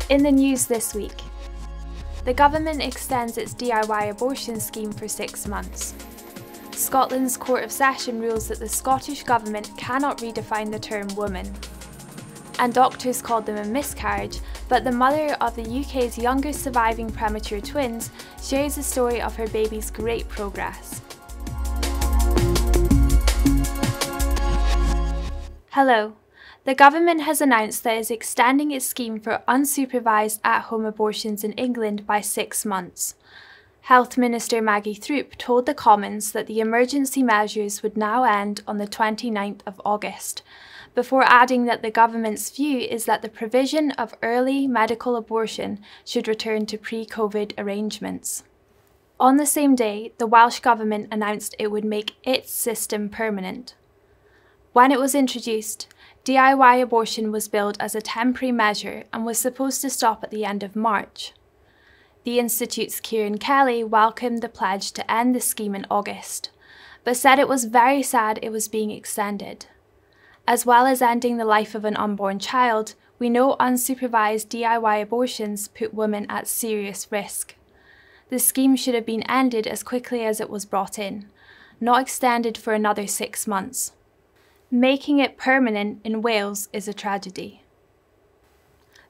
In the news this week, the government extends its DIY abortion scheme for 6 months. Scotland's Court of Session rules that the Scottish Government cannot redefine the term woman. And doctors called them a miscarriage, but the mother of the UK's youngest surviving premature twins shares the story of her baby's great progress. Hello. The government has announced that it is extending its scheme for unsupervised at-home abortions in England by 6 months. Health Minister Maggie Throup told the Commons that the emergency measures would now end on the 29th of August, before adding that the government's view is that the provision of early medical abortion should return to pre-COVID arrangements. On the same day, the Welsh Government announced it would make its system permanent. When it was introduced, DIY abortion was billed as a temporary measure and was supposed to stop at the end of March. The Institute's Kieran Kelly welcomed the pledge to end the scheme in August, but said it was very sad it was being extended. As well as ending the life of an unborn child, we know unsupervised DIY abortions put women at serious risk. The scheme should have been ended as quickly as it was brought in, not extended for another 6 months. Making it permanent in Wales is a tragedy.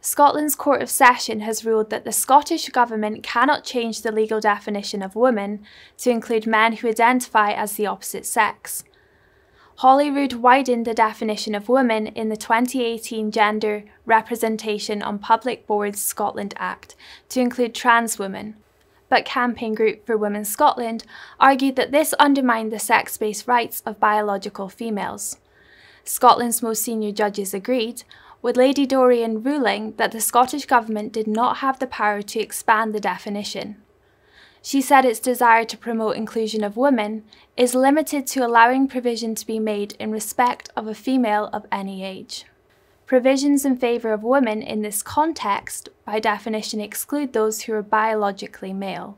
Scotland's Court of Session has ruled that the Scottish Government cannot change the legal definition of woman to include men who identify as the opposite sex. Holyrood widened the definition of woman in the 2018 Gender Representation on Public Boards Scotland Act to include trans women, but Campaign Group for Women Scotland argued that this undermined the sex-based rights of biological females. Scotland's most senior judges agreed, with Lady Dorian ruling that the Scottish Government did not have the power to expand the definition. She said its desire to promote inclusion of women is limited to allowing provision to be made in respect of a female of any age. Provisions in favour of women in this context, by definition, exclude those who are biologically male.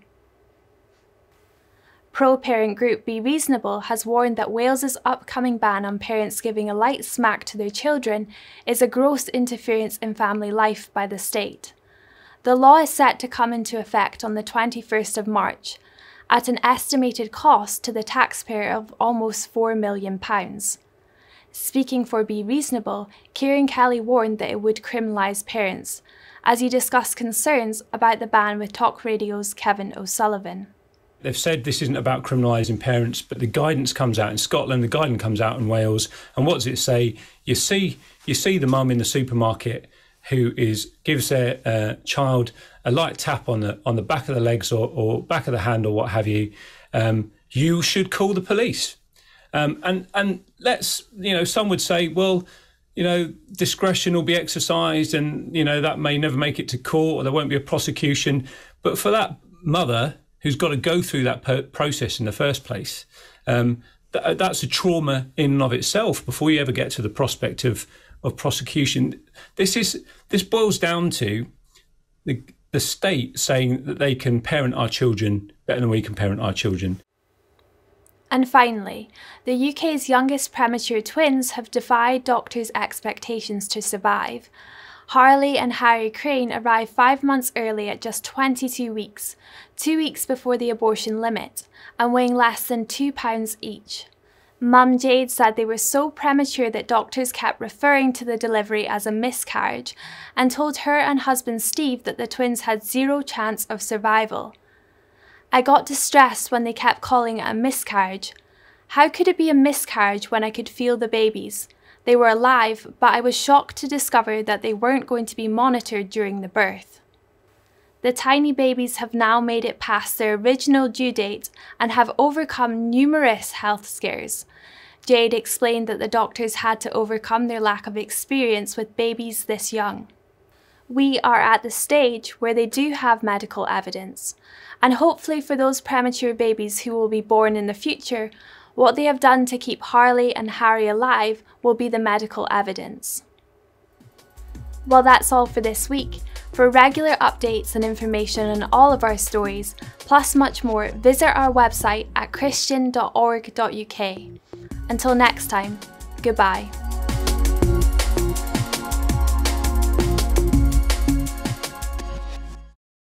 Pro-parent group Be Reasonable has warned that Wales's upcoming ban on parents giving a light smack to their children is a gross interference in family life by the state. The law is set to come into effect on the 21st of March, at an estimated cost to the taxpayer of almost £4 million. Speaking for Be Reasonable, Kieran Kelly warned that it would criminalise parents, as he discussed concerns about the ban with Talk Radio's Kevin O'Sullivan. They've said this isn't about criminalising parents, but the guidance comes out in Scotland, the guidance comes out in Wales, and what does it say? You see the mum in the supermarket who gives their child a light tap on the back of the legs or back of the hand or what have you. You should call the police. And let's, some would say, well, discretion will be exercised and, that may never make it to court or there won't be a prosecution. But for that mother who's got to go through that process in the first place, that's a trauma in and of itself before you ever get to the prospect of prosecution. This boils down to the state saying that they can parent our children better than we can parent our children. And finally, the UK's youngest premature twins have defied doctors' expectations to survive. Harley and Harry Crane arrived 5 months early at just 22 weeks, 2 weeks before the abortion limit, and weighing less than 2 pounds each. Mum Jade said they were so premature that doctors kept referring to the delivery as a miscarriage and told her and husband Steve that the twins had 0 chance of survival. I got distressed when they kept calling it a miscarriage. How could it be a miscarriage when I could feel the babies? They were alive, but I was shocked to discover that they weren't going to be monitored during the birth. The tiny babies have now made it past their original due date and have overcome numerous health scares. Jade explained that the doctors had to overcome their lack of experience with babies this young. We are at the stage where they do have medical evidence, and hopefully for those premature babies who will be born in the future, what they have done to keep Harley and Harry alive will be the medical evidence. Well, that's all for this week. For regular updates and information on all of our stories, plus much more, visit our website at christian.org.uk. Until next time, goodbye.